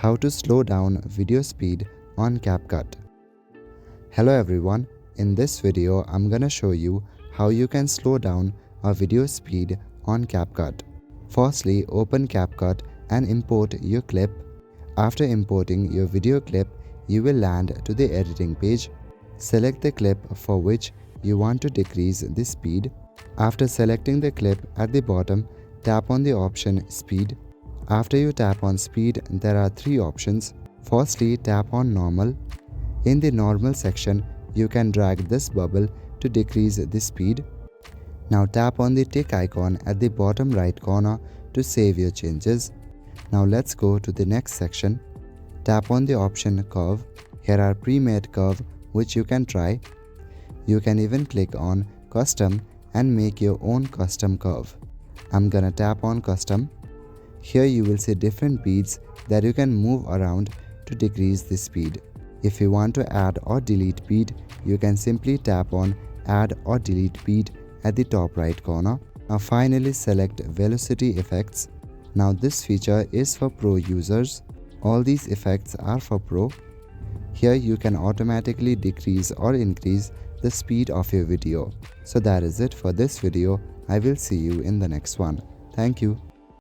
How to slow down video speed on CapCut. Hello everyone, in this video I'm gonna show you how you can slow down a video speed on CapCut. Firstly, open CapCut and import your clip. After importing your video clip, you will land to the editing page. Select the clip for which you want to decrease the speed. After selecting the clip at the bottom, tap on the option Speed. After you tap on Speed, there are three options. Firstly, tap on Normal. In the Normal section, you can drag this bubble to decrease the speed. Now tap on the tick icon at the bottom right corner to save your changes. Now let's go to the next section. Tap on the option Curve. Here are pre-made curve which you can try. You can even click on Custom and make your own custom curve. I'm gonna tap on Custom. Here you will see different beats that you can move around to decrease the speed. If you want to add or delete beat, you can simply tap on Add or Delete Beat at the top right corner. Now finally select Velocity Effects. Now this feature is for pro users. All these effects are for pro. Here you can automatically decrease or increase the speed of your video. So that is it for this video. I will see you in the next one. Thank you.